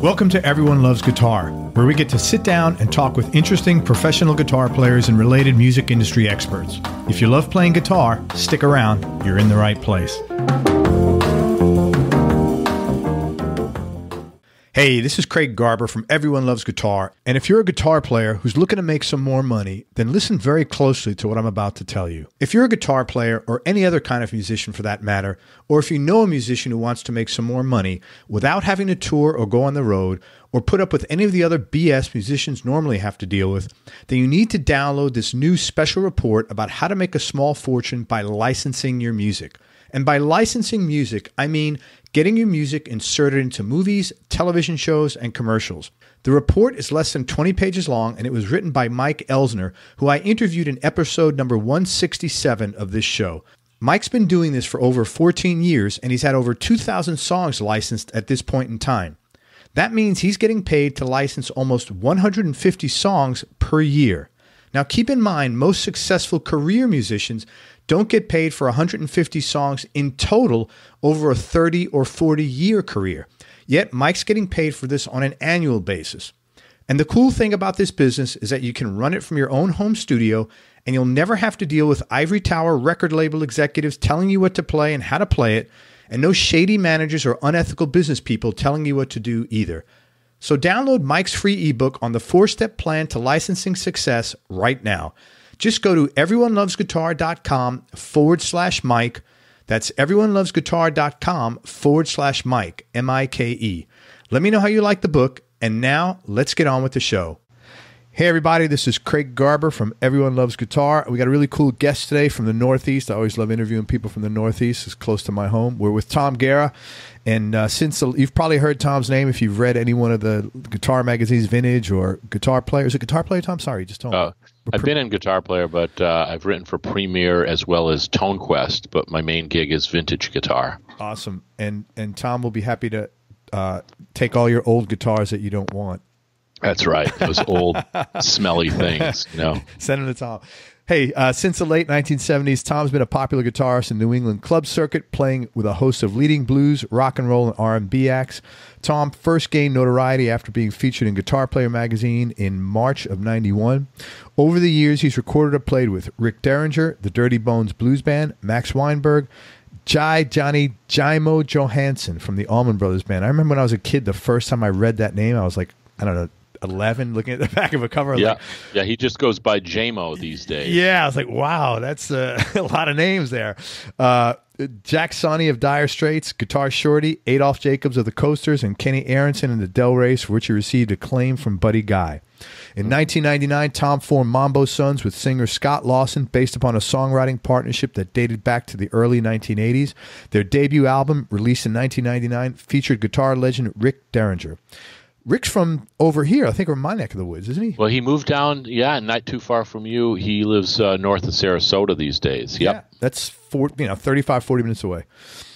Welcome to Everyone Loves Guitar, where we get to sit down and talk with interesting professional guitar players and related music industry experts. If you love playing guitar, stick around. You're in the right place. Hey, this is Craig Garber from Everyone Loves Guitar, and if you're a guitar player who's looking to make some more money, then listen very closely to what I'm about to tell you. If you're a guitar player, or any other kind of musician for that matter, or if you know a musician who wants to make some more money without having to tour or go on the road, or put up with any of the other BS musicians normally have to deal with, then you need to download this new special report about how to make a small fortune by licensing your music. And by licensing music, I mean getting your music inserted into movies, television shows, and commercials. The report is less than 20 pages long, and it was written by Mike Elsner, who I interviewed in episode number 167 of this show. Mike's been doing this for over 14 years, and he's had over 2,000 songs licensed at this point in time. That means he's getting paid to license almost 150 songs per year. Now, keep in mind, most successful career musicians don't get paid for 150 songs in total over a 30 or 40-year career. Yet, Mike's getting paid for this on an annual basis. And the cool thing about this business is that you can run it from your own home studio, and you'll never have to deal with ivory tower record label executives telling you what to play and how to play it, and no shady managers or unethical business people telling you what to do either. So download Mike's free ebook on the 4-step plan to licensing success right now. Just go to everyonelovesguitar.com/Mike. That's everyonelovesguitar.com/Mike, M-I-K-E. Let me know how you like the book, and now let's get on with the show. Hey everybody, this is Craig Garber from Everyone Loves Guitar. We got a really cool guest today from the Northeast. I always love interviewing people from the Northeast. It's close to my home. We're with Tom Guerra. And since you've probably heard Tom's name if you've read any one of the guitar magazines, Vintage or Guitar Player. Is it Guitar Player, Tom? Sorry, you just told me. I've been in Guitar Player, but I've written for Premier as well as Tone Quest, but my main gig is Vintage Guitar. Awesome. And Tom will be happy to take all your old guitars that you don't want. That's right. Those old, smelly things, you know. Send them to Tom. Hey, since the late 1970s, Tom's been a popular guitarist in the New England club circuit, playing with a host of leading blues, rock and roll, and R&B acts. Tom first gained notoriety after being featured in Guitar Player magazine in March of '91. Over the years, he's recorded or played with Rick Derringer, the Dirty Bones Blues Band, Max Weinberg, Johnny Jimo Johansson from the Allman Brothers Band. I remember when I was a kid, the first time I read that name, I was like, I don't know, 11, looking at the back of a cover. Yeah, he just goes by JMO these days. Yeah, I was like, wow, that's a lot of names there. Jack Sonny of Dire Straits, Guitar Shorty, Adolph Jacobs of the Coasters, and Kenny Aronson in the Del Reys, for which he received acclaim from Buddy Guy. In 1999, Tom formed Mambo Sons with singer Scott Lawson, based upon a songwriting partnership that dated back to the early 1980s. Their debut album, released in 1999, featured guitar legend Rick Derringer. Rick's from over here, I think, from my neck of the woods, isn't he? Well, he moved down, not too far from you. He lives north of Sarasota these days. Yep. Yeah, that's 35, 40 minutes away.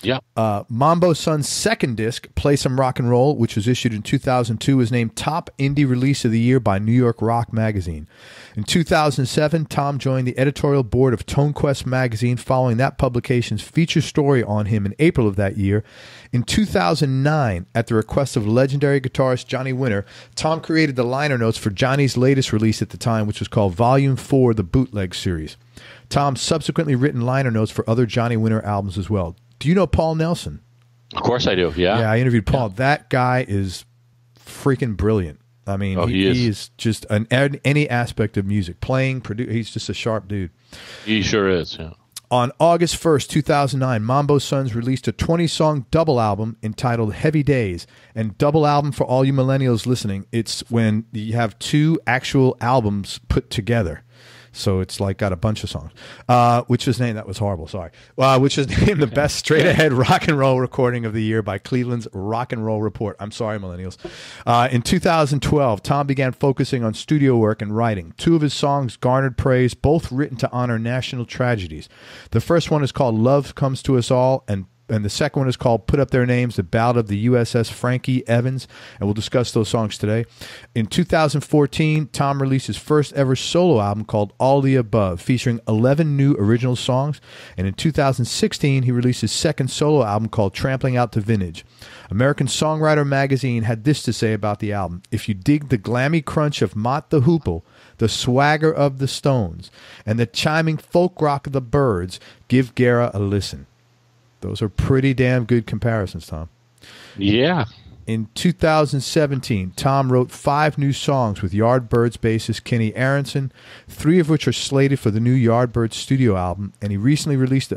Yeah. Mambo Son's second disc, Play Some Rock and Roll, which was issued in 2002, was named Top Indie Release of the Year by New York Rock Magazine. In 2007, Tom joined the editorial board of Tone Quest magazine following that publication's feature story on him in April of that year. In 2009, at the request of legendary guitarist Johnny Winter, Tom created the liner notes for Johnny's latest release at the time, which was called Volume 4, the Bootleg Series. Tom's subsequently written liner notes for other Johnny Winter albums as well. Do you know Paul Nelson? Of course I do, yeah. Yeah, I interviewed Paul. Yeah. That guy is freaking brilliant. I mean, he is just any aspect of music. Playing, he's just a sharp dude. He sure is, yeah. On August 1st, 2009, Mambo Sons released a 20-song double album entitled Heavy Days. And double album, for all you millennials listening, it's when you have two actual albums put together. So it's like got a bunch of songs, which was named, that was horrible, sorry, which was named the best straight-ahead rock and roll recording of the year by Cleveland's Rock and Roll Report. I'm sorry, millennials. In 2012, Tom began focusing on studio work and writing. Two of his songs garnered praise, both written to honor national tragedies. The first one is called Love Comes to Us All, and and the second one is called Put Up Their Names, the Ballad of the USS Frankie Evans, and we'll discuss those songs today. In 2014, Tom released his first ever solo album called All the Above, featuring 11 new original songs, and in 2016, he released his second solo album called Trampling Out to Vintage. American Songwriter magazine had this to say about the album: if you dig the glammy crunch of Mott the Hoople, the swagger of the Stones, and the chiming folk rock of the Byrds, give Guerra a listen. Those are pretty damn good comparisons, Tom. Yeah. In 2017, Tom wrote 5 new songs with Yardbirds bassist Kenny Aronson, 3 of which are slated for the new Yardbirds studio album, and he recently released a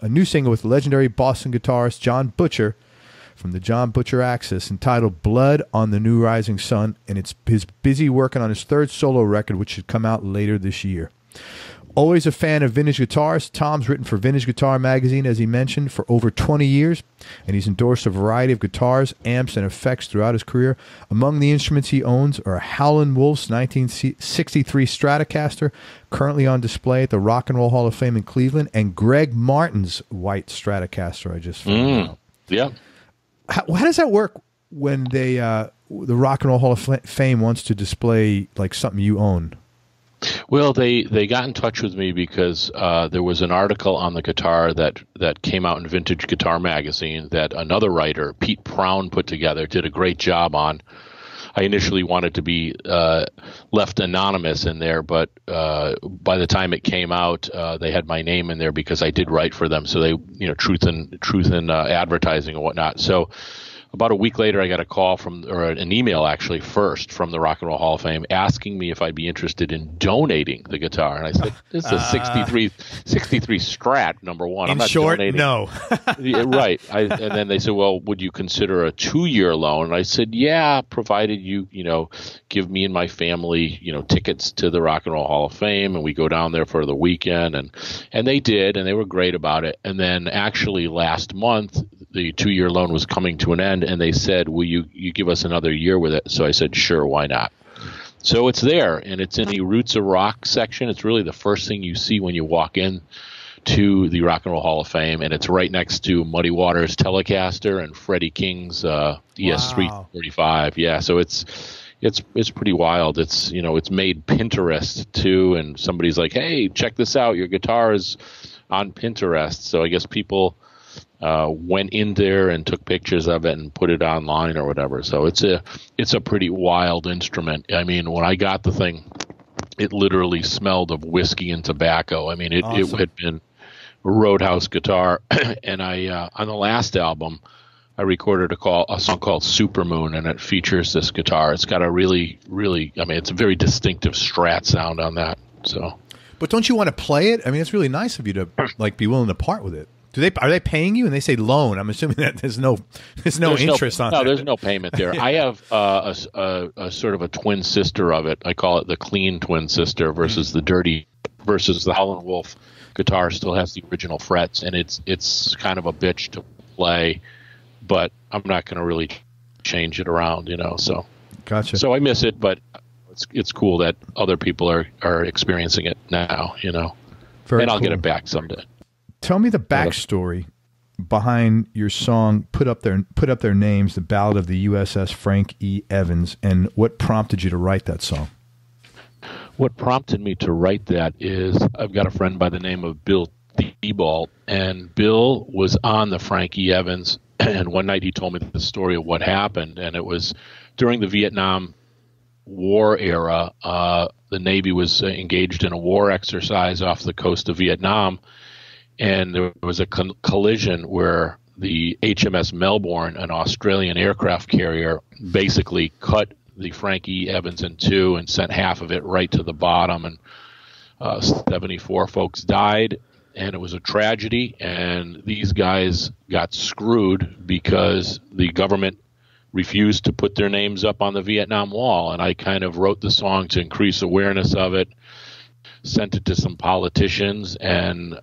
new single with legendary Boston guitarist John Butcher from the John Butcher Axis, entitled Blood on the New Rising Sun, and he's busy working on his 3rd solo record, which should come out later this year. Always a fan of vintage guitars, Tom's written for Vintage Guitar Magazine, as he mentioned, for over 20 years, and he's endorsed a variety of guitars, amps, and effects throughout his career. Among the instruments he owns are Howlin Wolf's 1963 Stratocaster, currently on display at the Rock and Roll Hall of Fame in Cleveland, and Greg Martin's white Stratocaster I just found out. Yeah. How does that work when the Rock and Roll Hall of Fame wants to display like something you own? Well, they got in touch with me because there was an article on the guitar that came out in Vintage Guitar Magazine that another writer, Pete Prown, put together, did a great job on. I initially wanted to be left anonymous in there, but by the time it came out, they had my name in there because I did write for them. So they, truth in advertising and whatnot. So about a week later, I got a call or an email actually first from the Rock and Roll Hall of Fame asking me if I'd be interested in donating the guitar. And I said, this is a 63 Strat, number one. I'm not short, donating. No. Yeah, right. And then they said, well, would you consider a 2-year loan? And I said, yeah, provided you, give me and my family, tickets to the Rock and Roll Hall of Fame, and we go down there for the weekend. And they did, and they were great about it. And then actually last month, the 2-year loan was coming to an end, and they said, will you give us another year with it? So I said, sure, why not? So it's there, and it's in the Roots of Rock section. It's really the first thing you see when you walk in to the Rock and Roll Hall of Fame, and it's right next to Muddy Waters Telecaster and Freddie King's ES345. Yeah, so it's pretty wild. It's it's made Pinterest too, and somebody's like, hey, check this out, your guitar is on Pinterest. So I guess people went in there and took pictures of it and put it online or whatever. So it's a pretty wild instrument. I mean, when I got the thing, it literally smelled of whiskey and tobacco. I mean, it had been a Roadhouse guitar. And I on the last album, I recorded a song called Supermoon, and it features this guitar. It's got a really, really, it's a very distinctive Strat sound on that. So, but don't you want to play it? I mean, it's really nice of you to be willing to part with it. Are they paying you? And they say loan. I'm assuming that there's no interest on that. No, there's no payment there. I have a sort of a twin sister of it. I call it the clean twin sister versus the dirty, versus the Howlin Wolf guitar still has the original frets, and it's kind of a bitch to play, but I'm not going to really change it around, So gotcha. So I miss it, but it's cool that other people are experiencing it now, Very and I'll cool. get it back someday. Tell me the backstory behind your song Put Up Their Names, the Ballad of the USS Frank E. Evans, and what prompted you to write that song? What prompted me to write that is I've got a friend by the name of Bill Thibault, and Bill was on the Frank E. Evans, and one night he told me the story of what happened, and it was during the Vietnam War era. The Navy was engaged in a war exercise off the coast of Vietnam, and there was a collision where the HMS Melbourne, an Australian aircraft carrier, basically cut the Frank E. Evans in two and sent half of it right to the bottom, and 74 folks died, and it was a tragedy, and these guys got screwed because the government refused to put their names up on the Vietnam Wall, and I kind of wrote the song to increase awareness of it, sent it to some politicians, and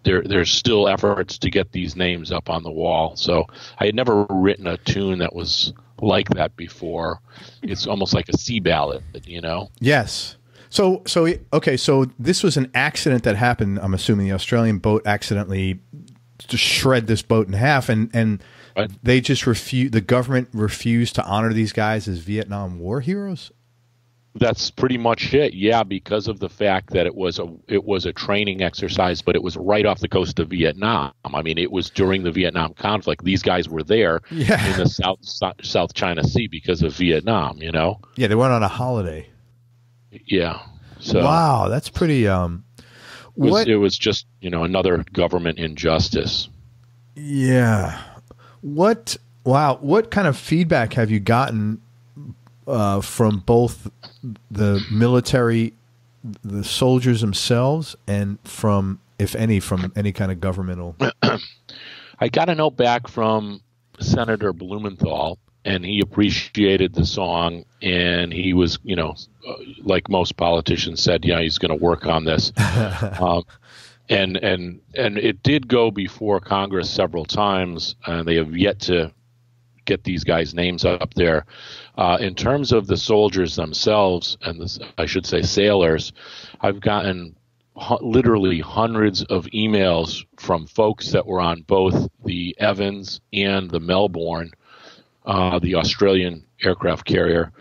there's still efforts to get these names up on the wall. So I had never written a tune that was like that before. It's almost like a sea ballad, Yes. So this was an accident that happened. I'm assuming the Australian boat accidentally to shred this boat in half, and Right. they just the government refused to honor these guys as Vietnam War heroes. That's pretty much it. Yeah, because of the fact that it was a training exercise, but it was right off the coast of Vietnam. I mean, it was during the Vietnam conflict. These guys were there in the South China Sea because of Vietnam. You know. Yeah, they went on a holiday. Yeah. So wow, that's pretty. It was just another government injustice. Yeah. What kind of feedback have you gotten from both the military, the soldiers themselves, and from, if any, from any kind of governmental? I got a note back from Senator Blumenthal, and he appreciated the song, and he was, like most politicians said, he's going to work on this. And it did go before Congress several times, and they have yet to get these guys' names up there. In terms of the soldiers themselves, and I should say sailors, I've gotten literally hundreds of emails from folks that were on both the Evans and the Melbourne, the Australian aircraft carrier,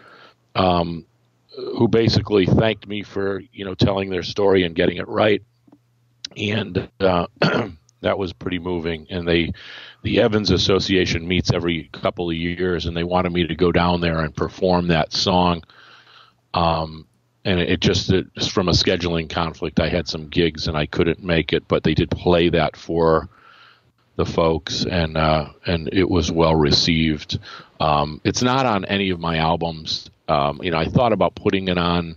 who basically thanked me for telling their story and getting it right. And that was pretty moving. And the Evans Association meets every couple of years, and they wanted me to go down there and perform that song. And it just from a scheduling conflict, I had some gigs and I couldn't make it, but they did play that for the folks, and it was well received. It's not on any of my albums. I thought about putting it on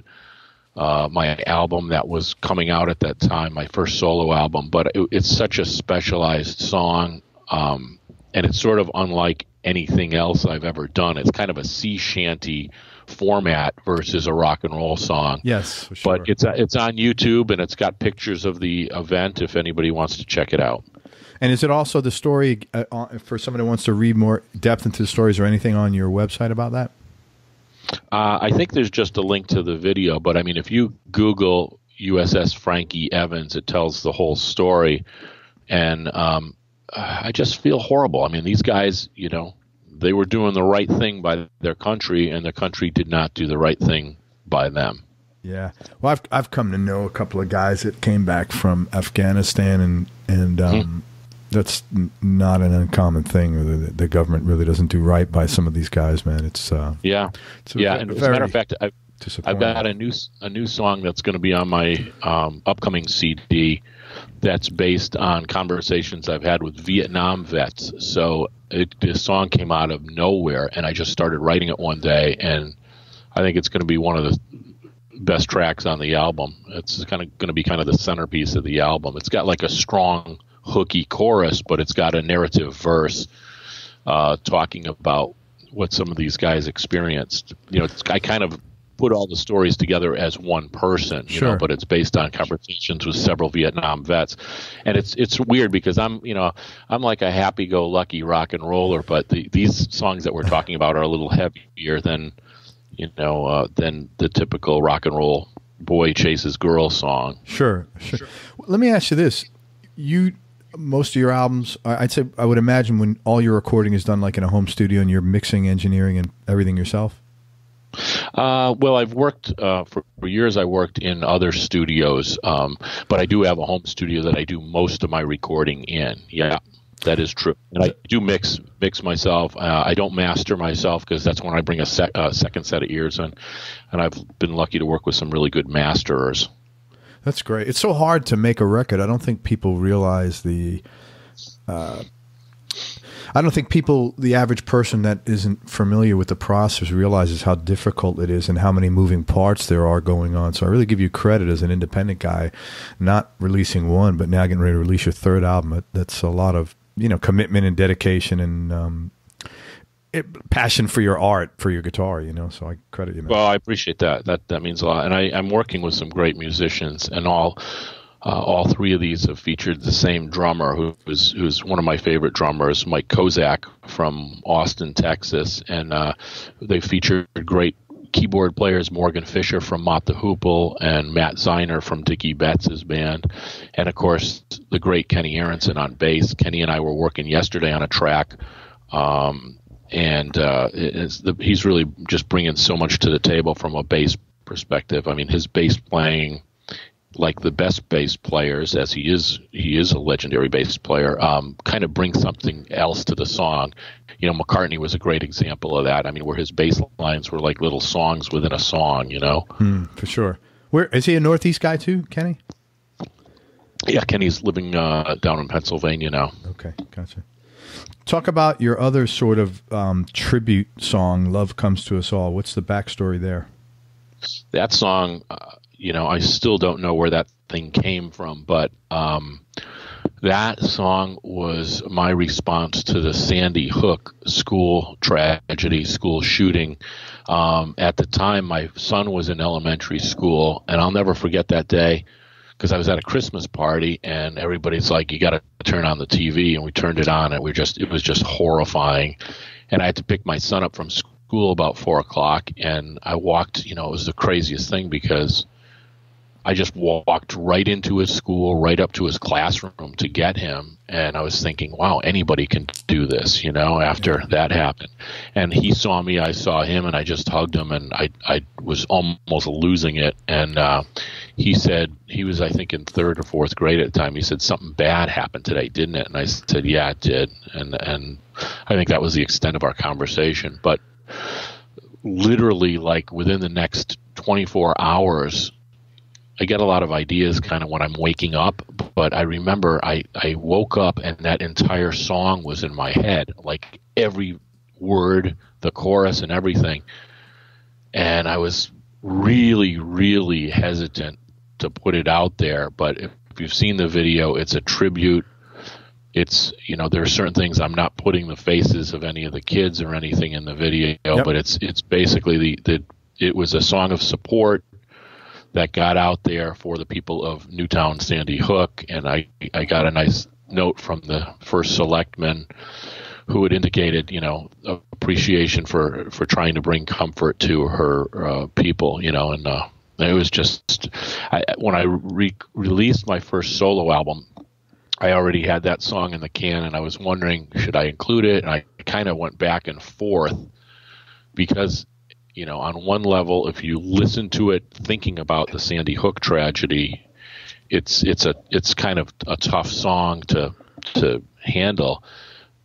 my album that was coming out at that time, my first solo album, but it's such a specialized song, and it's sort of unlike anything else I've ever done. It's kind of a sea shanty format versus a rock and roll song. Yes, for sure. But it's on YouTube, and it's got pictures of the event if anybody wants to check it out. And is it also the story for someone who wants to read more depth into the stories, or anything on your website about that? I think there's just a link to the video, but I mean, if you Google USS Frankie Evans, it tells the whole story. And I just feel horrible. I mean, these guys, they were doing the right thing by their country, and their country did not do the right thing by them. Yeah. Well, I've come to know a couple of guys that came back from Afghanistan, and that's not an uncommon thing. The government really doesn't do right by some of these guys, man. It's yeah. And as a matter of fact, I've got a new song that's going to be on my upcoming CD that's based on conversations I've had with Vietnam vets. So this song came out of nowhere, and I just started writing it one day, and I think it's going to be one of the best tracks on the album. It's kind of going to be kind of the centerpiece of the album. It's got like a strong, hooky chorus, but it's got a narrative verse talking about what some of these guys experienced. I kind of put all the stories together as one person, but it's based on conversations with several Vietnam vets. And it's weird because I'm like a happy-go-lucky rock and roller, but these songs that we're talking about are a little heavier than the typical rock and roll boy chases girl song. Sure. Let me ask you this. Most of your albums, I would imagine, when all your recording is done like in a home studio and you're mixing, engineering, and everything yourself? Well, I've worked for years. I worked in other studios, but I do have a home studio that I do most of my recording in. Yeah, that is true. And I do mix myself. I don't master myself because that's when I bring a second set of ears in, and I've been lucky to work with some really good masterers. That's great. It's so hard to make a record. I don't think people realize the average person that isn't familiar with the process realizes how difficult it is and how many moving parts there are going on. So I really give you credit as an independent guy, not releasing one, but now getting ready to release your third album. That's a lot of, commitment and dedication and passion for your art, for your guitar, so I credit you, man. Well, I appreciate that. That means a lot. And I'm working with some great musicians, and all three of these have featured the same drummer who's one of my favorite drummers, Mike Kozak from Austin, Texas. And they featured great keyboard players Morgan Fisher from Mott the Hoople and Matt Ziner from Dickie Betts' band, and of course the great Kenny Aronson on bass. Kenny and I were working yesterday on a track, and he's really just bringing so much to the table from a bass perspective. I mean, his bass playing, like the best bass players, as he is a legendary bass player, kind of brings something else to the song. You know, McCartney was a great example of that. I mean, where his bass lines were like little songs within a song, you know? For sure. Where is he a Northeast guy too, Kenny? Yeah, Kenny's living down in Pennsylvania now. Okay, gotcha. Talk about your other sort of tribute song, Love Comes to Us All. What's the backstory there? That song, I still don't know where that thing came from, but that song was my response to the Sandy Hook school tragedy, school shooting. At the time, my son was in elementary school, and I'll never forget that day because I was at a Christmas party, and everybody's like, "You got to turn on the TV," and we turned it on, and it was just horrifying. And I had to pick my son up from school about 4:00, and I walked. It was the craziest thing because I just walked right into his school, right up to his classroom to get him. And I was thinking, wow, anybody can do this, after that happened. And he saw me, I saw him, and I just hugged him, and I was almost losing it. And he said, he was, I think, in 3rd or 4th grade at the time. He said, something bad happened today, didn't it? And I said, yeah, it did. And I think that was the extent of our conversation. But literally, like within the next 24 hours, I get a lot of ideas kind of when I'm waking up, but I remember I woke up and that entire song was in my head, like every word, the chorus and everything. And I was really, really hesitant to put it out there. But if you've seen the video, it's a tribute. It's, there are certain things I'm not putting the faces of any of the kids or anything in the video, yep. But it's basically it was a song of support that got out there for the people of Newtown, Sandy Hook, and I got a nice note from the first selectman who had indicated, appreciation for trying to bring comfort to her people, and it was just when I released my first solo album, I already had that song in the can, and I was wondering, should I include it? And I kind of went back and forth because on one level, if you listen to it thinking about the Sandy Hook tragedy, it's kind of a tough song to handle.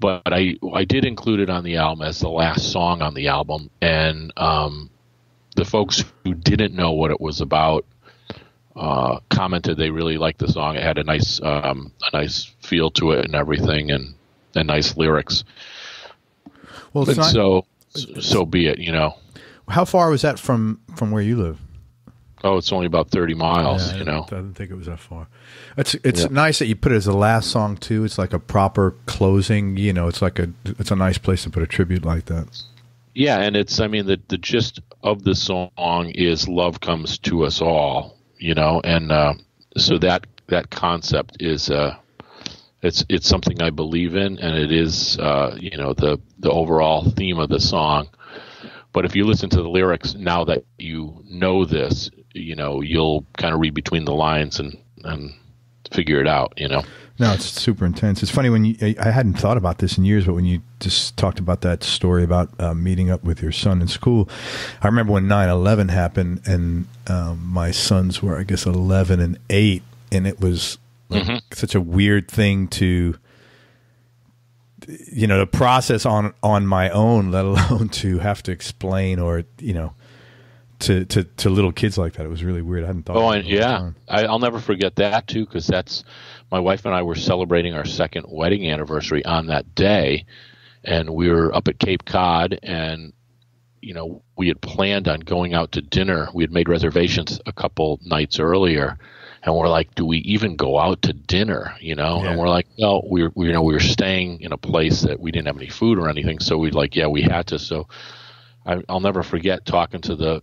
But I did include it on the album as the last song on the album, and the folks who didn't know what it was about commented they really liked the song. It had a nice feel to it and everything, and nice lyrics. Well, so be it, How far was that from where you live? Oh, it's only about 30 miles, I didn't think it was that far. It's nice that you put it as the last song too. It's like a proper closing, it's a nice place to put a tribute like that. Yeah, and the gist of the song is love comes to us all, and so that concept is it's something I believe in, and it is the overall theme of the song. But if you listen to the lyrics now that you know this, you'll kind of read between the lines and figure it out, No, it's super intense. It's funny I hadn't thought about this in years, but when you just talked about that story about meeting up with your son in school, I remember when 9/11 happened, and my sons were, I guess, 11 and 8, and it was such a weird thing to process on my own, let alone to have to explain or to little kids like that. It was really weird. I hadn't thought. Oh, and yeah, I'll never forget that too, because that's my wife and I were celebrating our 2nd wedding anniversary on that day, and we were up at Cape Cod, and we had planned on going out to dinner. We had made reservations a couple nights earlier. And we're like, do we even go out to dinner? Yeah. And we're like, no, we were staying in a place that we didn't have any food or anything. So we had to. So I'll never forget talking to the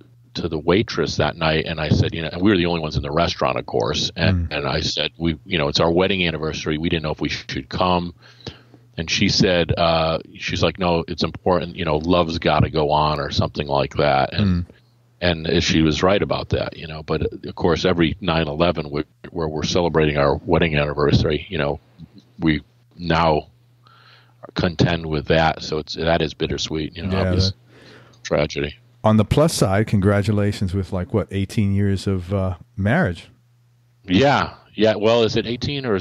waitress that night. And I said, and we were the only ones in the restaurant, of course. And I said, it's our wedding anniversary. We didn't know if we should come. And she said, she's like, no, it's important. Love's got to go on or something like that. And And she was right about that, you know. But of course, every 9/11 where we're celebrating our wedding anniversary, you know, we now contend with that. So that is bittersweet, you know. Obvious tragedy. On the plus side, congratulations with 18 years of marriage. Yeah. Well, is it 18 or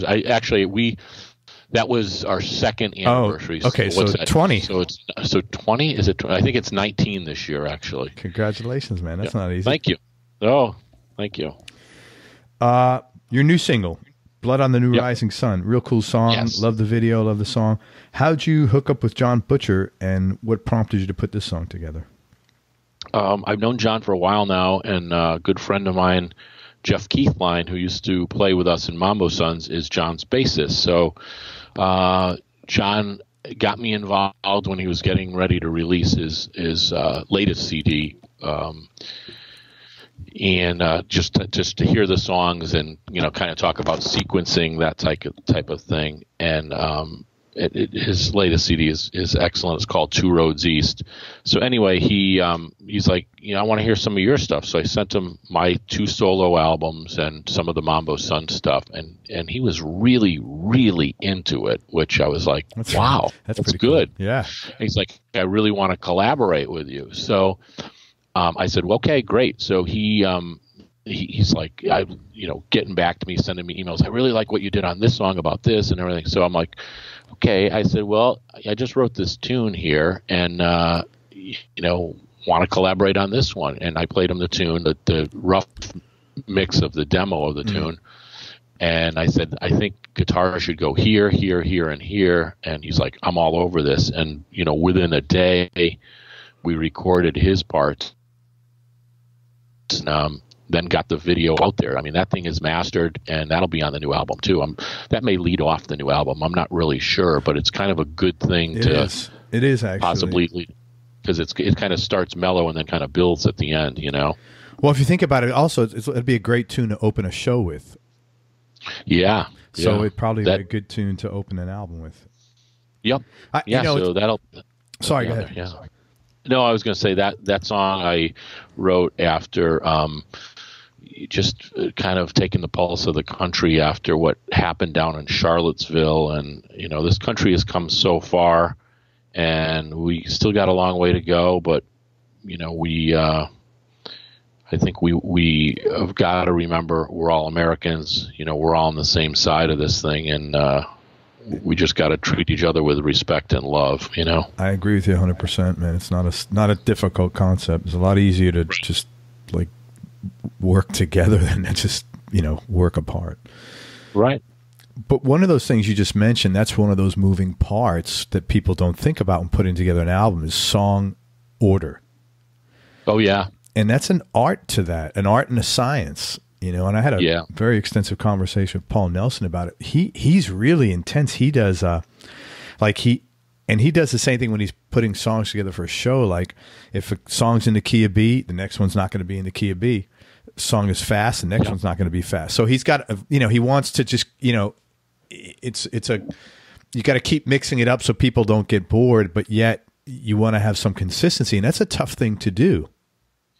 that was our second anniversary. Oh, okay, so 20. So 20. Is it? I think it's 19 this year, actually. Congratulations, man. That's not easy. Thank you. Oh, thank you. Your new single, "Blood on the New Rising Sun," real cool song. Yes. Love the video. Love the song. How'd you hook up with John Butcher, and what prompted you to put this song together? I've known John for a while now, and a good friend of mine, Jeff Keithline, who used to play with us in Mambo Sons, is John's bassist. So John got me involved when he was getting ready to release his latest CD, and just to hear the songs and, you know, kind of talk about sequencing, that type of thing. And his latest CD is excellent. It's called Two Roads East. So anyway, he's like, you know, I want to hear some of your stuff. So I sent him my 2 solo albums and some of the Mambo Sons stuff, and he was really, really into it, which I was like, wow, that's good. Cool. Yeah. And he's like, I really want to collaborate with you. So I said, well, okay, great. So he's like, getting back to me, sending me emails. I really like what you did on this song about this and everything. So I'm like, okay. I said, well, I just wrote this tune here, and want to collaborate on this one. And I played him the tune, the rough mix of the demo of the tune. And I said, I think guitar should go here, here, here, and here. And he's like, I'm all over this. And, you know, within a day, we recorded his parts. And, then got the video out there. I mean, that thing is mastered, and that'll be on the new album too. That may lead off the new album. I'm not really sure, but it's kind of a good thing It is actually possibly lead, because it kind of starts mellow and then kind of builds at the end, you know. Well, if you think about it, also it'd be a great tune to open a show with. Yeah. So it'd probably be a good tune to open an album with. Yep. So that'll. Sorry, go ahead. Yeah. No, I was going to say that song I wrote after just kind of taking the pulse of the country after what happened down in Charlottesville. And, you know, this country has come so far, and we still got a long way to go. But, you know, I think we have got to remember we're all Americans. You know, we're all on the same side of this thing, and we just got to treat each other with respect and love, you know. I agree with you 100%, man. It's not a difficult concept. It's a lot easier to just work together than to just, you know, work apart. Right. But one of those things you just mentioned, that's one of those moving parts that people don't think about when putting together an album, is song order. Oh, yeah. And that's an art to that, an art and a science. You know, and I had a very extensive conversation with Paul Nelson about it. He's really intense. He does he does the same thing when he's putting songs together for a show. Like, if a song's in the key of B, the next one's not going to be in the key of B. Song is fast, the next one's not going to be fast. So he's got, he wants to just, you got to keep mixing it up so people don't get bored, but yet you want to have some consistency, and that's a tough thing to do.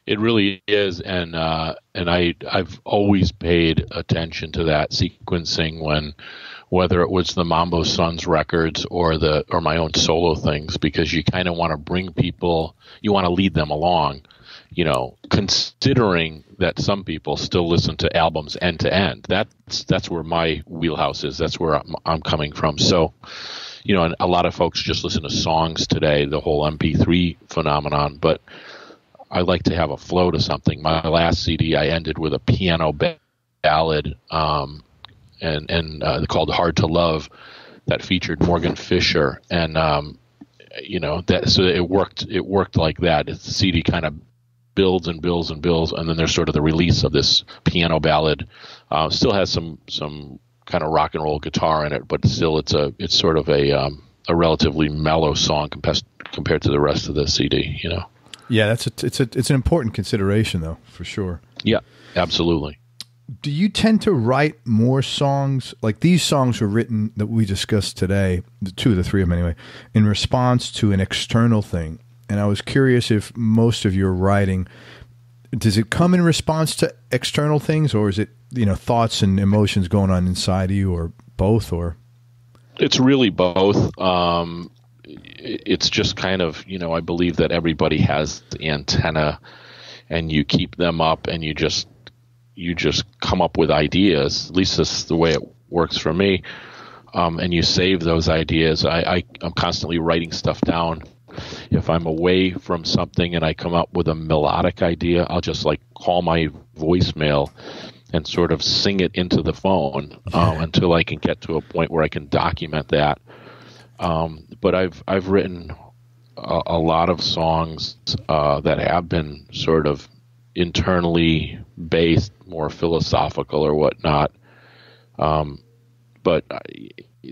It really is, and I've always paid attention to that sequencing whether it was the Mambo Sons records or my own solo things, because you kind of want to bring people, you want to lead them along, you know, considering that some people still listen to albums end to end. That's where my wheelhouse is. That's where I'm coming from. So, you know, and a lot of folks just listen to songs today, the whole MP3 phenomenon, but I like to have a flow to something. My last CD, I ended with a piano ballad, and called "Hard to Love," that featured Morgan Fisher, and so it worked like that. The CD kind of builds and builds and builds, and then there's sort of the release of this piano ballad. Still has some kind of rock and roll guitar in it, but still it's sort of a relatively mellow song compared to the rest of the CD. You know. Yeah, it's an important consideration, though, for sure. Yeah, absolutely. Do you tend to write more songs? Like, these songs were written that we discussed today, the 2 of the 3 of them anyway, in response to an external thing. And I was curious if most of your writing Does it come in response to external things, or is it, thoughts and emotions going on inside of you, or both? Or it's really both. It's just kind of, I believe that everybody has the antenna, and you keep them up, and you just come up with ideas. At least that's the way it works for me. And you save those ideas. I'm constantly writing stuff down. If I'm away from something and I come up with a melodic idea, I'll just call my voicemail and sort of sing it into the phone until I can get to a point where I can document that. But I've written a lot of songs that have been sort of internally based, more philosophical or whatnot.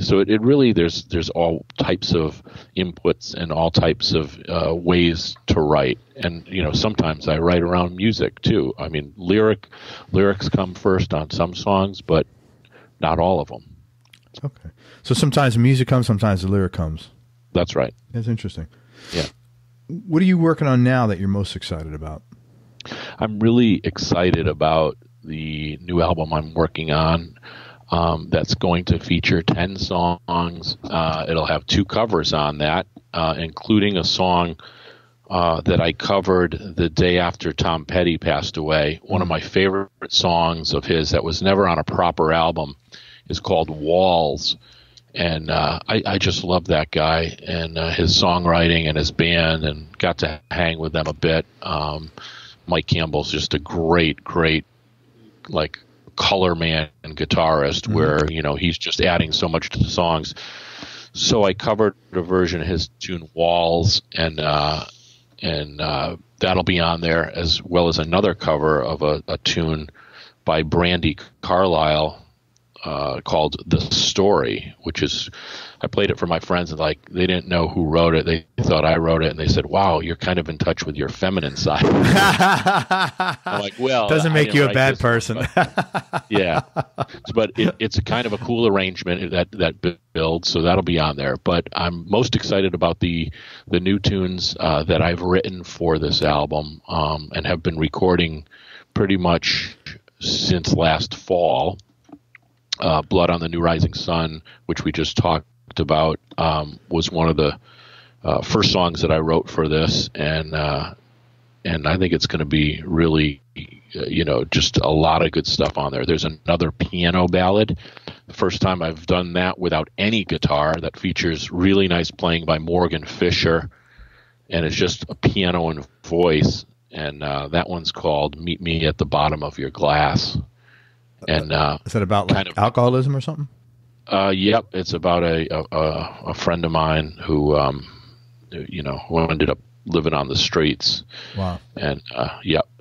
So it really, there's all types of inputs and all types of ways to write. And, sometimes I write around music too. I mean, lyrics come first on some songs, but not all of them. Okay. So sometimes the music comes, sometimes the lyric comes. That's right. That's interesting. Yeah. What are you working on now that you're most excited about? I'm really excited about the new album I'm working on. That's going to feature 10 songs. It'll have 2 covers on that, including a song that I covered the day after Tom Petty passed away. One of my favorite songs of his that was never on a proper album is called Walls. And I just love that guy and his songwriting and his band, and got to hang with them a bit. Mike Campbell's just a great, color man and guitarist, where he's just adding so much to the songs. So I covered a version of his tune Walls, and that'll be on there, as well as another cover of a tune by Brandi Carlile called The Story, which is, I played it for my friends, and they didn't know who wrote it. They thought I wrote it, and they said, "Wow, you're kind of in touch with your feminine side." I'm like, well, doesn't make you a bad person. Yeah, but it's a kind of a cool arrangement that builds, so that'll be on there. But I'm most excited about the new tunes that I've written for this album, and have been recording pretty much since last fall. Blood on the New Rising Sun, which we just talked about, was one of the first songs that I wrote for this, and I think it's going to be really, just a lot of good stuff on there. There's another piano ballad, the first time I've done that without any guitar, that features really nice playing by Morgan Fisher, and it's just a piano and voice, and that one's called Meet Me at the Bottom of Your Glass. And is that about alcoholism or something? Yep, it's about a friend of mine who who ended up living on the streets. Wow. And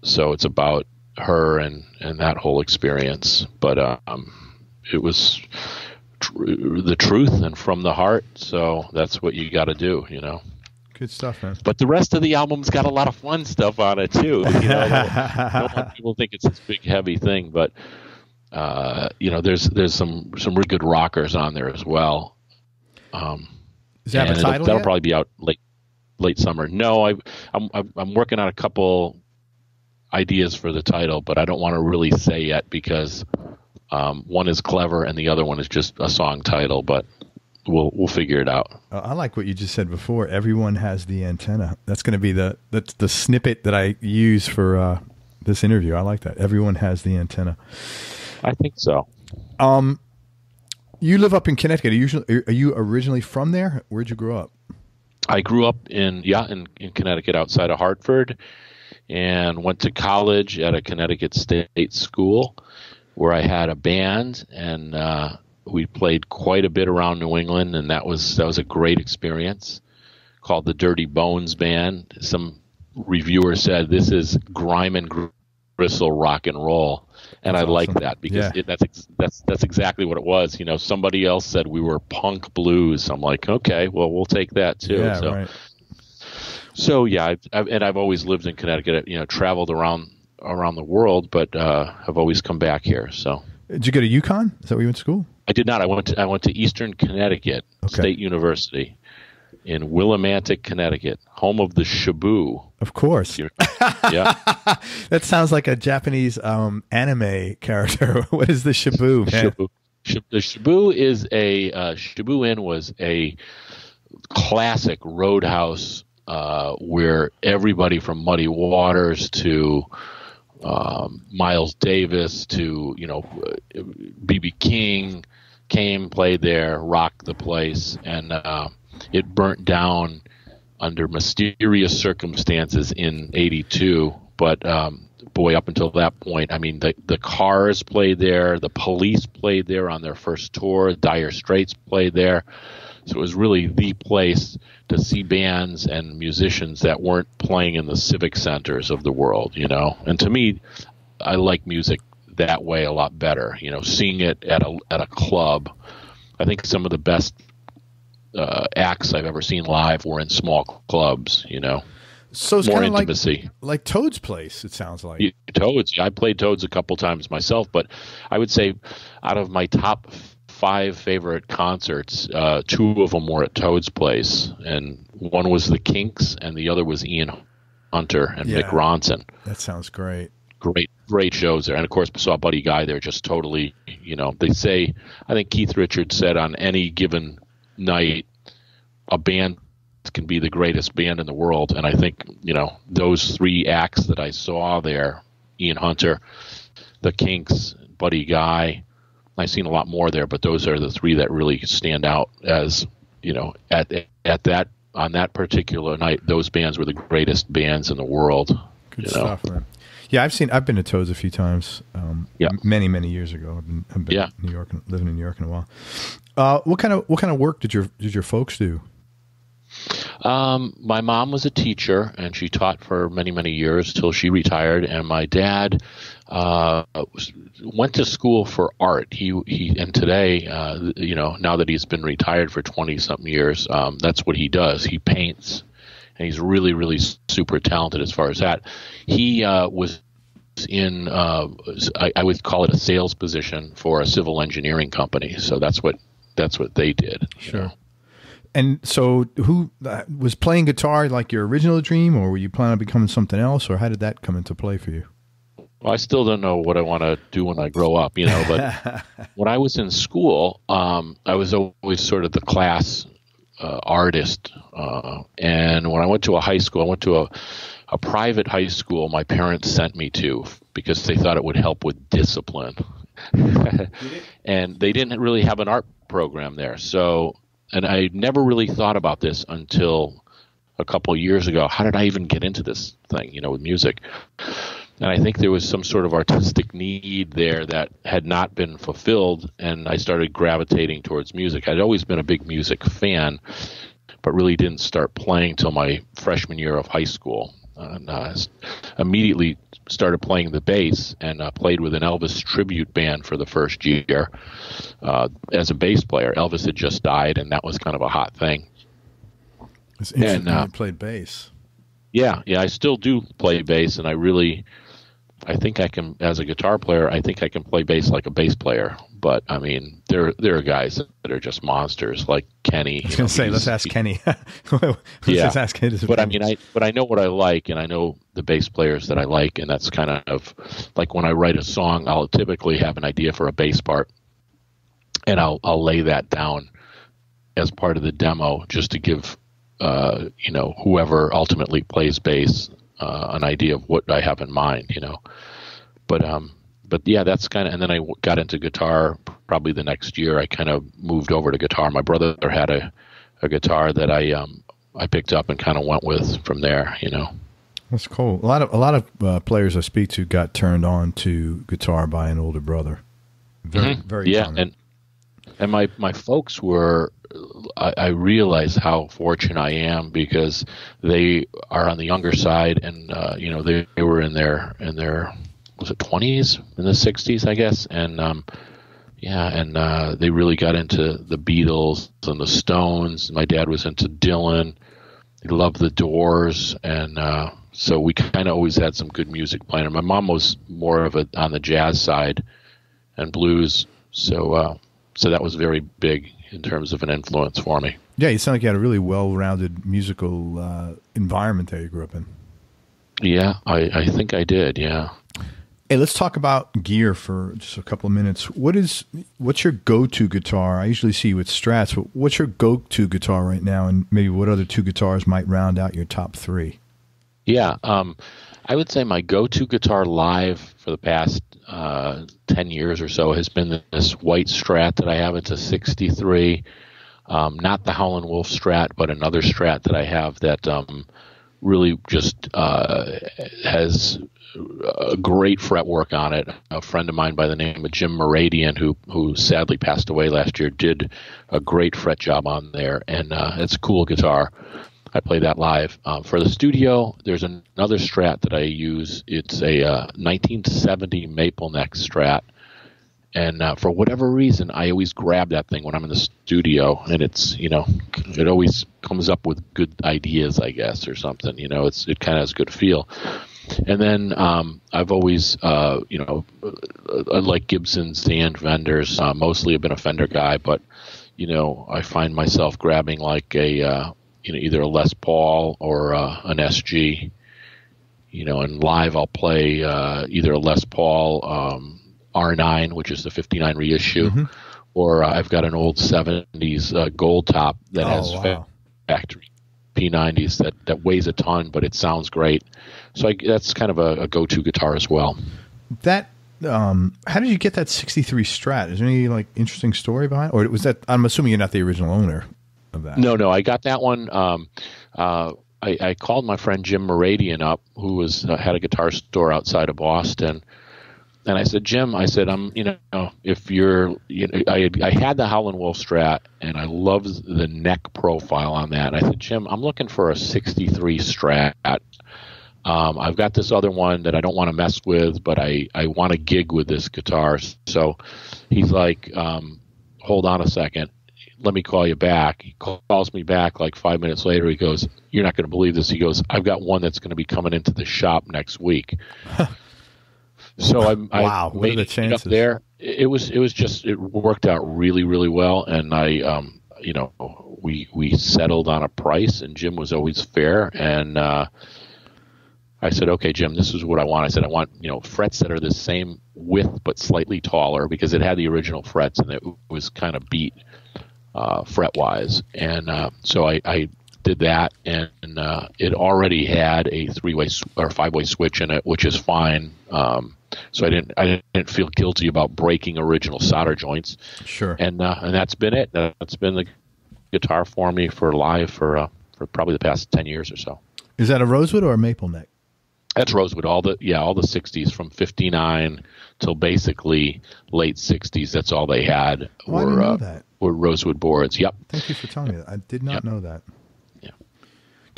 so it's about her and that whole experience. But it was the truth and from the heart. So that's what you got to do, Good stuff, man. But the rest of the album's got a lot of fun stuff on it too. I don't want people to think it's this big heavy thing, but there's some really good rockers on there as well. Is that a title? That'll probably be out late summer. No, I'm working on a couple ideas for the title, but I don't want to really say yet, because one is clever and the other one is just a song title. But we'll figure it out. I like what you just said before. Everyone has the antenna. That's going to be the snippet that I use for this interview. I like that. Everyone has the antenna. I think so. You live up in Connecticut. Are you originally from there? Where'd you grow up? I grew up in Connecticut, outside of Hartford, and went to college at a Connecticut state school where I had a band, and we played quite a bit around New England, and that was a great experience. Called the Dirty Bones Band. Some reviewer said this is grime and gristle rock and roll. And that's like that, because that's exactly what it was. Somebody else said we were punk blues. I'm like, okay, well, we'll take that too. Yeah, right. So yeah, I've always lived in Connecticut. Traveled around the world, but have always come back here. So did you go to UConn? Is that where you went to school? I did not. I went to Eastern Connecticut State University. in Willimantic, Connecticut, home of the Shaboo. Of course. Yeah. That sounds like a Japanese anime character. What is the Shaboo, man? The Shaboo is Shaboo Inn was a classic roadhouse where everybody from Muddy Waters to Miles Davis to B.B. King came, played there, rocked the place, and it burnt down under mysterious circumstances in '82. But boy, up until that point, I mean, the Cars played there, the Police played there on their first tour, Dire Straits played there. So it was really the place to see bands and musicians that weren't playing in the civic centers of the world, And to me, I like music that way a lot better, seeing it at a club. I think some of the best acts I've ever seen live were in small clubs, So it's more kind of intimacy. like Toad's Place, it sounds like. Toads. I played Toads a couple times myself, but I would say out of my top 5 favorite concerts, 2 of them were at Toad's Place, and one was the Kinks, and the other was Ian Hunter and Mick Ronson. That sounds great. Great shows there, and of course saw Buddy Guy there. Just totally, they say. I think Keith Richards said on any given night, a band can be the greatest band in the world, and I think those 3 acts that I saw there, Ian Hunter, the Kinks, Buddy Guy. I've seen a lot more there, but those are the 3 that really stand out as at that on that particular night. Those bands were the greatest bands in the world. Good stuff, man. Yeah, I've been to Toads a few times. Many years ago. I've been in New York, living in New York in a while. What kind of work did your folks do? My mom was a teacher, and she taught for many years till she retired. And my dad went to school for art. He and today, now that he's been retired for 20-something years, that's what he does. He paints, and he's really super talented as far as that. He was in I would call it a sales position for a civil engineering company. So that's what they did. Sure. And so who was playing guitar like your original dream, or were you planning on becoming something else, or how did that come into play for you? Well, I still don't know what I want to do when I grow up, but when I was in school, I was always sort of the class artist. And when I went to a high school, I went to a private high school my parents sent me to because they thought it would help with discipline. And they didn't really have an art program there. And I never really thought about this until a couple of years ago. How did I even get into this thing, with music? And I think there was some sort of artistic need there that had not been fulfilled, and I started gravitating towards music. I'd always been a big music fan, but really didn't start playing till my freshman year of high school. And immediately started playing the bass and played with an Elvis tribute band for the first year as a bass player. Elvis had just died, and that was kind of a hot thing. It's interesting you played bass. Yeah, I still do play bass, and I think I can, as a guitar player, I think I can play bass like a bass player. But I mean, there are guys that are just monsters, like Kenny. I was going to say, let's ask Kenny. Let's ask Kenny. But I mean, I know what I like, and I know the bass players that I like, and that's kind of like when I write a song, I'll typically have an idea for a bass part, and I'll lay that down as part of the demo just to give whoever ultimately plays bass an idea of what I have in mind, But yeah, that's kind of, and then I got into guitar probably the next year. I kind of moved over to guitar. My brother had a guitar that I picked up and kind of went with from there, That's cool. A lot of players I speak to got turned on to guitar by an older brother. Very common. And my folks were. I realize how fortunate I am because they are on the younger side, and they were in their was it 20s, in the 60s, I guess, and they really got into the Beatles and the Stones. My dad was into Dylan. He loved the Doors, and so we kind of always had some good music playing. And my mom was more of on the jazz side and blues, so that was very big in terms of an influence for me. Yeah, you sound like you had a really well-rounded musical environment that you grew up in. Yeah, I think I did, yeah. Hey, let's talk about gear for just a couple of minutes. What's your go-to guitar? I usually see you with Strats, but what's your go-to guitar right now, and maybe what other two guitars might round out your top three? Yeah, I would say my go-to guitar live for the past 10 years or so has been this white Strat that I have. It's a 63, not the Howlin Wolf Strat, but another Strat that I have that really just has a great fretwork on it. A friend of mine by the name of Jim Meridian, who sadly passed away last year, did a great fret job on there, and it's a cool guitar. I play that live. For the studio, there's another Strat that I use. It's a 1970 maple neck Strat, and for whatever reason, I always grab that thing when I'm in the studio, and it's, it always comes up with good ideas, I guess, or something. It kind of has a good feel. And then I've always, like Gibson's and Fenders. Mostly I've been a Fender guy, but I find myself grabbing like a either a Les Paul or an SG. And live I'll play either a Les Paul R9, which is the 59 reissue, or I've got an old 70s gold top that has factory P90s that weighs a ton, but it sounds great. So that's kind of a go-to guitar as well. That how did you get that 63 Strat? Is there any interesting story behind it? Or was that, I'm assuming you're not the original owner of that. No, I got that one. I called my friend Jim Meridian up, who had a guitar store outside of Boston. And I said, Jim, if you're, I had the Howlin Wolf Strat, and I love the neck profile on that. And I said, Jim, I'm looking for a 63 Strat. I've got this other one that I don't want to mess with, but I want to gig with this guitar. So he's like, hold on a second. Let me call you back. He calls me back like 5 minutes later. He goes, you're not going to believe this. He goes, I've got one that's going to be coming into the shop next week. So wow, I what are the chances? Up there. It worked out really, really well. And we settled on a price, and Jim was always fair. And I said, okay, Jim, this is what I want. I said, I want, frets that are the same width but slightly taller, because it had the original frets and it was kind of beat fret wise. And so I did that, and it already had a 3-way or 5-way switch in it, which is fine. So I didn't feel guilty about breaking original solder joints. Sure. And that's been it. That's been the guitar for me for live for probably the past 10 years or so. Is that a rosewood or a maple neck? That's rosewood. All the 60s from 59 till basically late 60s. That's all they had. Oh, I didn't know that. Were rosewood boards. Yep. Thank you for telling me that. I did not know that. Yeah.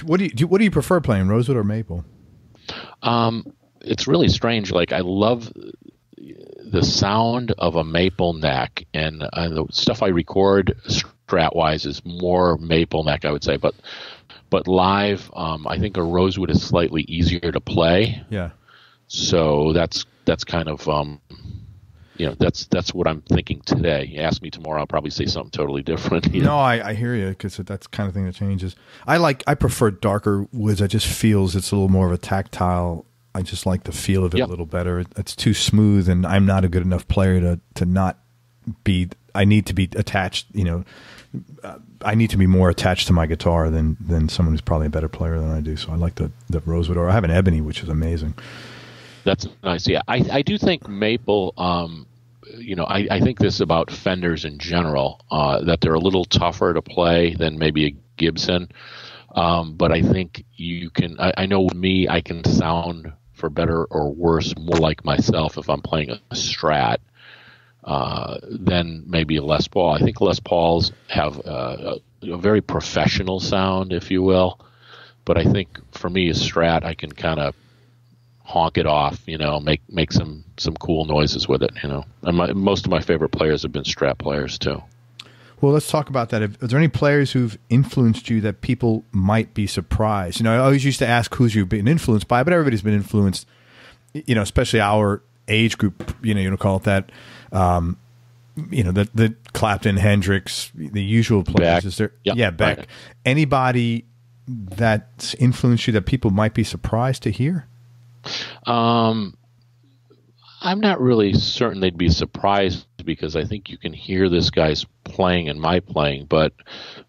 What do you prefer playing, rosewood or maple? It's really strange. I love the sound of a maple neck, and the stuff I record Strat wise is more maple neck, I would say. But live, I think a rosewood is slightly easier to play. Yeah. So that's kind of that's what I'm thinking today. You ask me tomorrow, I'll probably say something totally different. No, I hear you, because that's the kind of thing that changes. I prefer darker woods. I just feels it's a little more of a tactile. I just like the feel of it a little better. It's too smooth, and I'm not a good enough player to not be. I need to be attached. I need to be more attached to my guitar than someone who's probably a better player than I do. So I like the rosewood, or I have an ebony, which is amazing. That's nice. Yeah, I do think maple. I think this about Fenders in general, that they're a little tougher to play than maybe a Gibson. But I think you can. I know with me, I can sound, for better or worse, more like myself if I'm playing a Strat than maybe a Les Paul. I think Les Pauls have a very professional sound, if you will. But I think for me, a Strat, I can kind of honk it off, make some cool noises with it, And most of my favorite players have been Strat players too. Well, let's talk about that. Are there any players who've influenced you that people might be surprised? I always used to ask who's you've been influenced by, but everybody's been influenced, especially our age group, call it that. the Clapton, Hendrix, the usual players. Beck. Is there? Yep. Yeah, Beck. Right. Anybody that's influenced you that people might be surprised to hear? I'm not really certain they'd be surprised because I think you can hear this guy's playing and my playing. But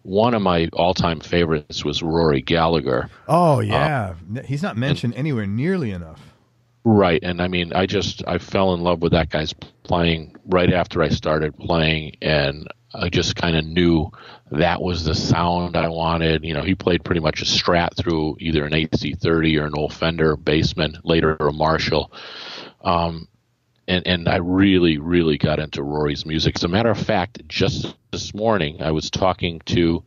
one of my all-time favorites was Rory Gallagher. Oh yeah, he's not mentioned anywhere nearly enough. Right, and I mean, I fell in love with that guy's playing right after I started playing, and I just kind of knew that was the sound I wanted. He played pretty much a Strat through either an AC30 or an old Fender Bassman, later a Marshall. And I really, really got into Rory's music. As a matter of fact, just this morning, I was talking to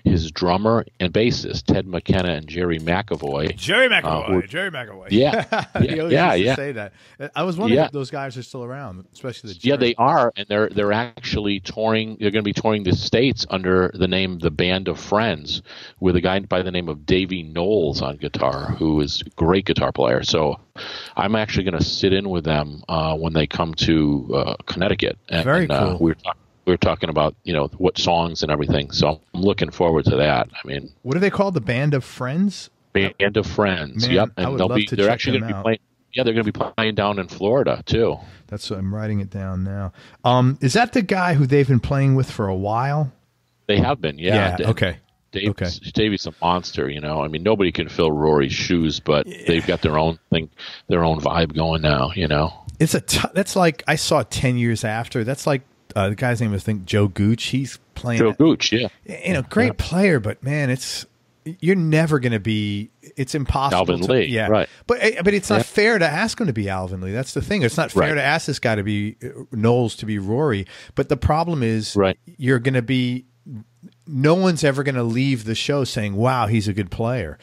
his drummer and bassist, Ted McKenna and Jerry McAvoy. Jerry McAvoy. Yeah. He always used to say that. I was wondering if those guys are still around, especially the Jerry. Yeah, they are, and they're actually touring. They're going to be touring the States under the name The Band of Friends with a guy by the name of Davey Knowles on guitar, who is a great guitar player. So I'm actually going to sit in with them when they come to Connecticut. Very cool. We were talking about what songs and everything, so I'm looking forward to that. I mean, what are they called? The Band of Friends. Band of Friends. Man, yep, I and would love to they're check actually going to them be out. playing. Yeah, they're going to be playing down in Florida too. That's what I'm writing it down now. Is that the guy who they've been playing with for a while? They have been. Yeah. Okay. Davey's a monster. I mean, nobody can fill Rory's shoes, but they've got their own thing, their own vibe going now. It's that's like I saw 10 years after. That's like. The guy's name was Joe Gooch. He's playing. Joe Gooch, yeah. Great player, but man, you're never going to be. It's impossible. Alvin Lee, yeah, right? But it's not fair to ask him to be Alvin Lee. That's the thing. It's not fair to ask this guy to be Knowles to be Rory. But the problem is, you're going to be. No one's ever going to leave the show saying, "Wow, he's a good player."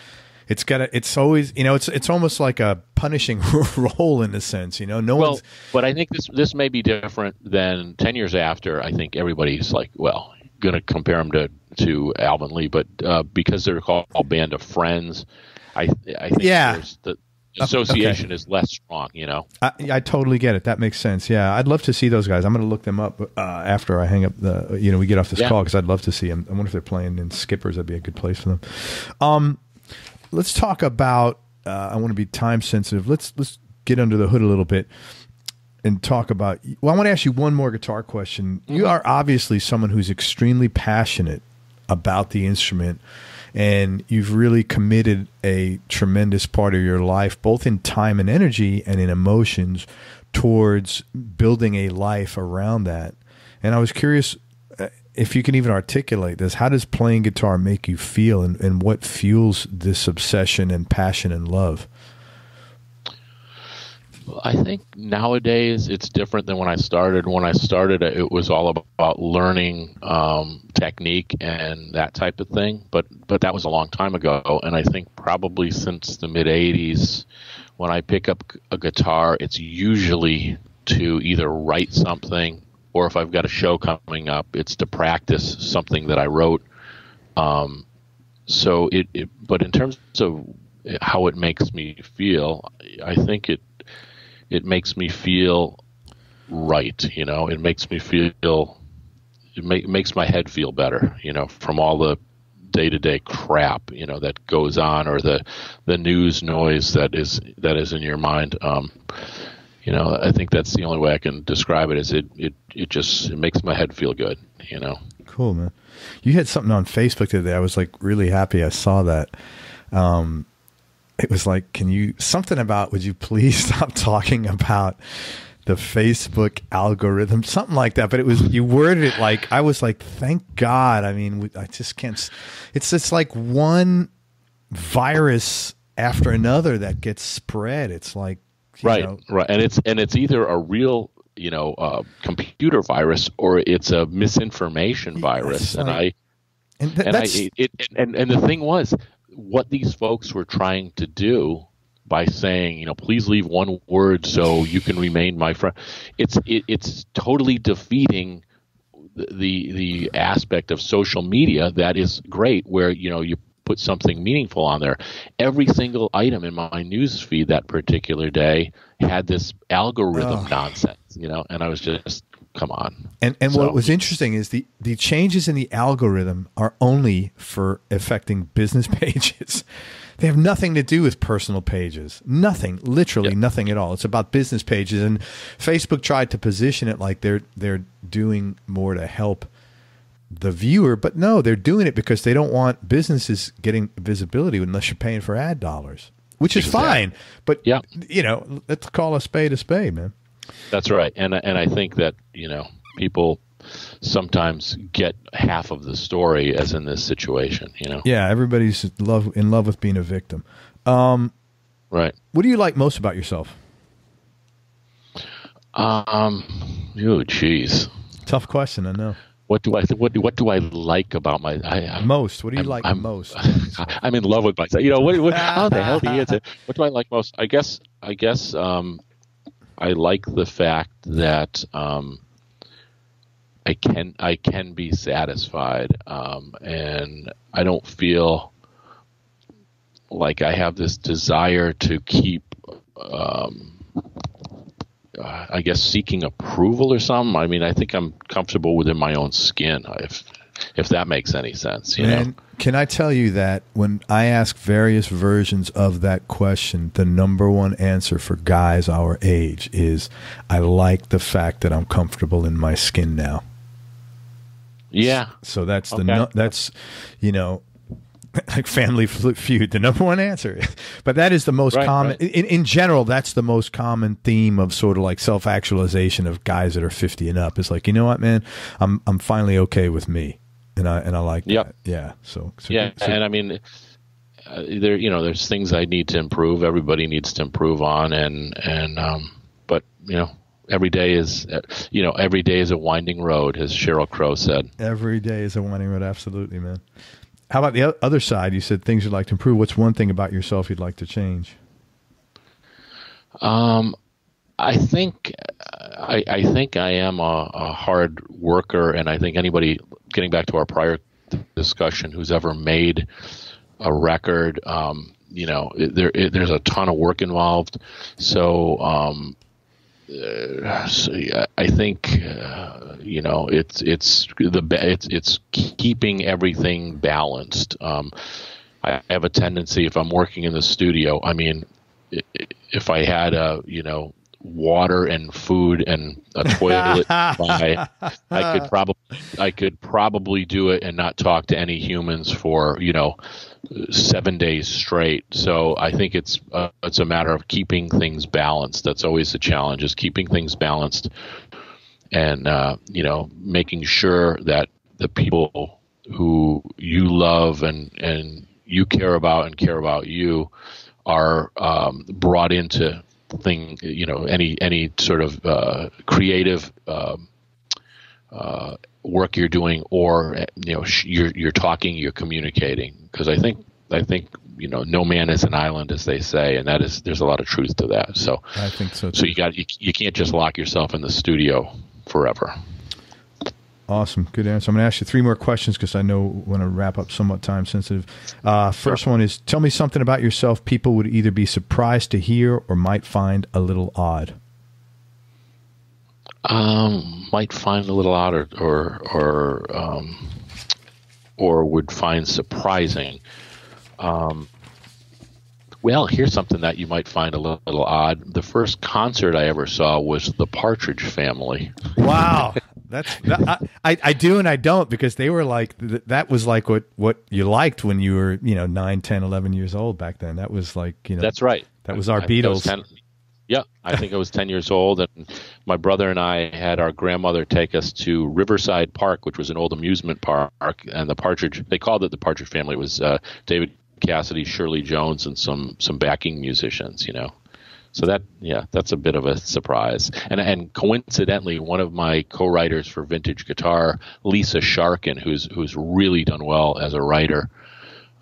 It's always, it's almost like a punishing role in a sense, no one's. But I think this may be different than 10 years after. I think everybody's like, well, going to compare him to Alvin Lee, but because they're called Band of Friends, I think the association is less strong, I totally get it. That makes sense. Yeah. I'd love to see those guys. I'm going to look them up after I hang up we get off this call, because I'd love to see them. I wonder if they're playing in Skippers. That'd be a good place for them. Let's talk about. I want to be time sensitive. Let's get under the hood a little bit and talk about. Well, I want to ask you one more guitar question. Mm-hmm. You are obviously someone who's extremely passionate about the instrument, and you've really committed a tremendous part of your life, both in time and energy, and in emotions, towards building a life around that. And I was curious. If you can even articulate this, how does playing guitar make you feel, and what fuels this obsession and passion and love? I think nowadays it's different than when I started. When I started, it was all about learning technique and that type of thing. But that was a long time ago, and I think probably since the mid-'80s, when I pick up a guitar, it's usually to either write something, or if I've got a show coming up, it's to practice something that I wrote. But in terms of how it makes me feel, I think it makes me feel right. It makes me feel, it makes my head feel better, from all the day-to-day crap, that goes on, or the news noise that is in your mind. I think that's the only way I can describe it. Is it makes my head feel good. Cool, man. You had something on Facebook today. I was like really happy I saw that. It was like, would you please stop talking about the Facebook algorithm, something like that. But you worded it like, I was like, thank God. I mean, I just can't. It's just like one virus after another that gets spread. It's like. Right. And it's either a real, computer virus, or it's a misinformation virus. And the thing was, what these folks were trying to do by saying, please leave one word so you can remain my friend. It's totally defeating the aspect of social media that is great, where, you put something meaningful on there. Every single item in my news feed that particular day had this algorithm nonsense, and I was just come on. And what was interesting is the changes in the algorithm are only for affecting business pages. They have nothing to do with personal pages. Nothing, literally nothing at all. It's about business pages. And Facebook tried to position it like they're doing more to help the viewer, but no, they're doing it because they don't want businesses getting visibility unless you're paying for ad dollars, which is fine. But let's call a spade, man. That's right. And I think that, people sometimes get half of the story, as in this situation, Yeah, everybody's in love with being a victim. Right. What do you like most about yourself? Geez. Tough question, I know. What do I like about my most? What do you like most? I'm in love with myself. How the hell do you answer? What do I like most? I guess I like the fact that I can be satisfied, and I don't feel like I have this desire to keep I guess seeking approval or something. I mean, I think I'm comfortable within my own skin, if that makes any sense. And can I tell you that when I ask various versions of that question, the number one answer for guys our age is, I like the fact that I'm comfortable in my skin now. Yeah. So that's like Family Feud, the number one answer. But that is the most common. Right. In general, that's the most common theme of sort of like self-actualization of guys that are 50 and up. It's like, you know what, man, I'm finally okay with me, and I like that. Yeah. So and I mean, there's things I need to improve. Everybody needs to improve on, but every day is a winding road, as Sheryl Crow said. Every day is a winding road. Absolutely, man. How about the other side? You said things you'd like to improve. What's one thing about yourself you'd like to change? I think I am a hard worker, and I think anybody, getting back to our prior discussion, who's ever made a record, there's a ton of work involved. So I think it's keeping everything balanced. I have a tendency, if I'm working in the studio, I mean, if I had water and food and a toilet by, I could probably do it and not talk to any humans for 7 days straight. So I think it's a matter of keeping things balanced. That's always the challenge, is keeping things balanced, and making sure that the people who you love and you care about you are brought into any sort of creative work you're doing, or you're talking, you're communicating, because I think no man is an island, as they say, and there's a lot of truth to that. So I think so too. So you can't just lock yourself in the studio forever. Awesome. Good answer. I'm going to ask you 3 more questions because I know we want to wrap up, somewhat time sensitive. First one is, tell me something about yourself people would either be surprised to hear or might find a little odd. Might find a little odd or would find surprising. Well, here's something that you might find a little odd. The first concert I ever saw was the Partridge Family. Wow. I do and I don't, because they were like, that was like what you liked when you were 9, 10, 11 years old back then. That was like that's right. That was our Beatles. I think I was 10 years old, and my brother and I had our grandmother take us to Riverside Park, which was an old amusement park, and they called it the Partridge Family. It was David Cassidy, Shirley Jones, and some backing musicians. So that's a bit of a surprise. And coincidentally, one of my co-writers for Vintage Guitar, Lisa Sharkin, who's really done well as a writer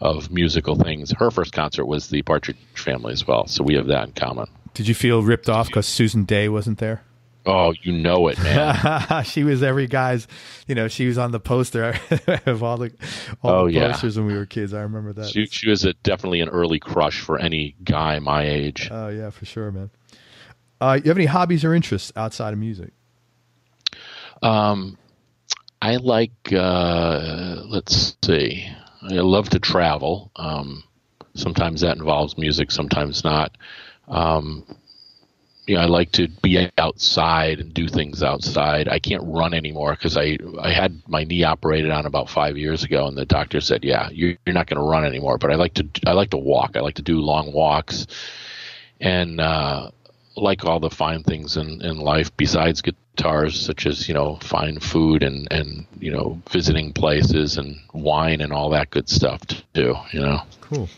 of musical things, her first concert was the Partridge Family as well. So we have that in common. Did you feel ripped off because Susan Day wasn't there? Oh, you know it, man. She was every guy's, she was on the poster of all the posters when we were kids. I remember that. She was definitely an early crush for any guy my age. Oh, yeah, for sure, man. You have any hobbies or interests outside of music? I like, let's see, I love to travel. Sometimes that involves music, sometimes not. I like to be outside and do things outside. I can't run anymore because I had my knee operated on about 5 years ago, and the doctor said, "Yeah, you're not going to run anymore." But I like to walk. I like to do long walks, and like all the fine things in life besides guitars, such as fine food and visiting places and wine and all that good stuff too. Cool.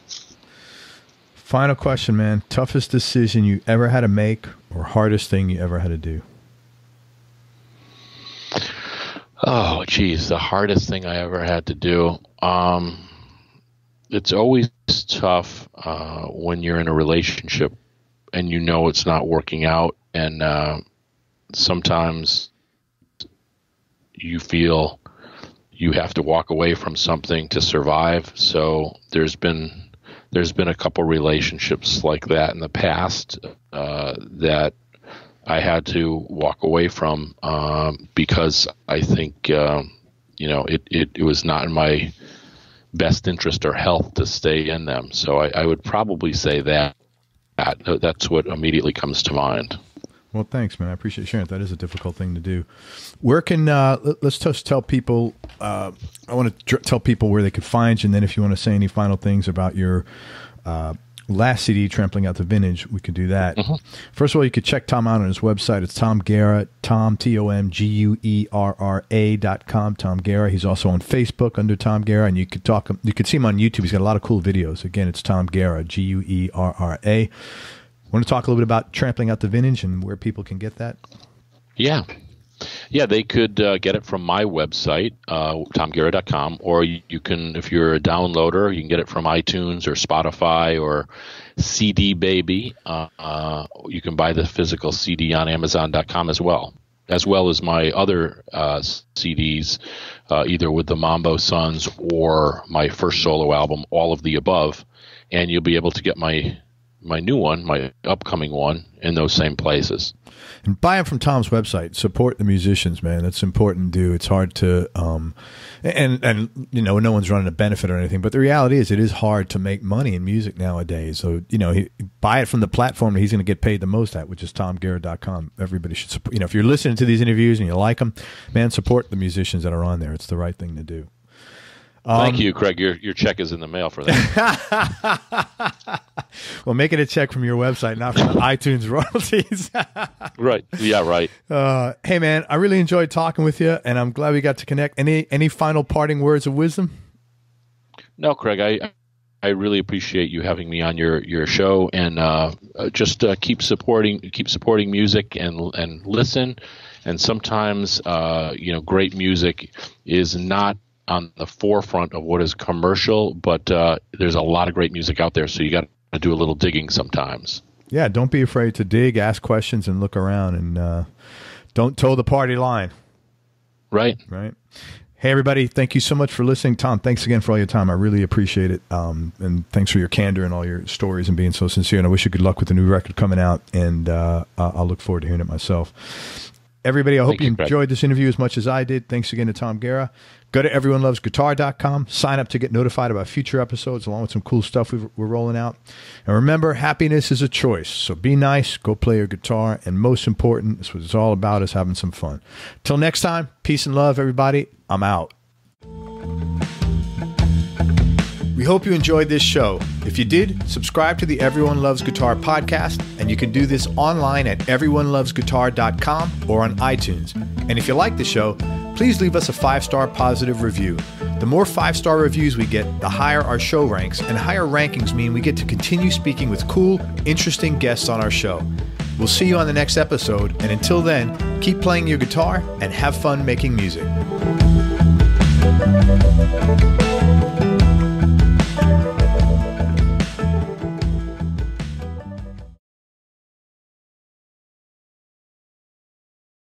Final question, man. Toughest decision you ever had to make, or hardest thing you ever had to do? Oh, geez, the hardest thing I ever had to do. It's always tough when you're in a relationship and it's not working out, and sometimes you feel you have to walk away from something to survive. So there's been a couple relationships like that in the past that I had to walk away from because I think it was not in my best interest or health to stay in them. So I would probably say that's what immediately comes to mind. Well, thanks, man. I appreciate you sharing it. That is a difficult thing to do. Where can let's just tell people? I want to tell people where they could find you, and then if you want to say any final things about your last CD, Trampling Out the Vintage, we could do that. Mm-hmm. First of all, you could check Tom out on his website. It's Tom Guerra, TomGuerra.com. Tom Guerra. He's also on Facebook under Tom Guerra, and you could see him on YouTube. He's got a lot of cool videos. Again, it's Tom Guerra, Guerra. Want to talk a little bit about Trampling Out the Vintage and where people can get that? Yeah, they could get it from my website, tomguerra.com, or you can, if you're a downloader, you can get it from iTunes or Spotify or CD Baby. You can buy the physical CD on Amazon.com as well as my other CDs, either with the Mambo Sons or my first solo album, All of the Above, and you'll be able to get my new one, my upcoming one, in those same places. And buy them from Tom's website. Support the musicians, man. That's important to do. It's hard to, and no one's running a benefit or anything, but the reality is it is hard to make money in music nowadays. So, buy it from the platform that he's going to get paid the most at, which is tomguerra.com. Everybody should support, if you're listening to these interviews and you like them, man, support the musicians that are on there. It's the right thing to do. Thank you, Craig. Your check is in the mail for that. Well, make it a check from your website, not from the iTunes royalties. Right. Yeah, right. Hey, man, I really enjoyed talking with you, and I'm glad we got to connect. Any final parting words of wisdom? No, Craig. I really appreciate you having me on your show, and just keep supporting music and listen. And sometimes, great music is not on the forefront of what is commercial, but there's a lot of great music out there, so you got to do a little digging sometimes. Yeah, don't be afraid to dig, ask questions, and look around, and don't toe the party line. Right. Hey, everybody, thank you so much for listening. Tom, thanks again for all your time. I really appreciate it, and thanks for your candor and all your stories and being so sincere, and I wish you good luck with the new record coming out, and I'll look forward to hearing it myself. Everybody, I hope you enjoyed this interview as much as I did. Thanks again to Tom Guerra. Go to everyonelovesguitar.com. Sign up to get notified about future episodes along with some cool stuff we're rolling out. And remember, happiness is a choice. So be nice, go play your guitar, and most important, that's what it's all about, is having some fun. Till next time, peace and love, everybody. I'm out. We hope you enjoyed this show. If you did, subscribe to the Everyone Loves Guitar podcast, and you can do this online at everyonelovesguitar.com or on iTunes. And if you like the show, please leave us a 5-star positive review. The more 5-star reviews we get, the higher our show ranks, and higher rankings mean we get to continue speaking with cool, interesting guests on our show. We'll see you on the next episode, and until then, keep playing your guitar and have fun making music.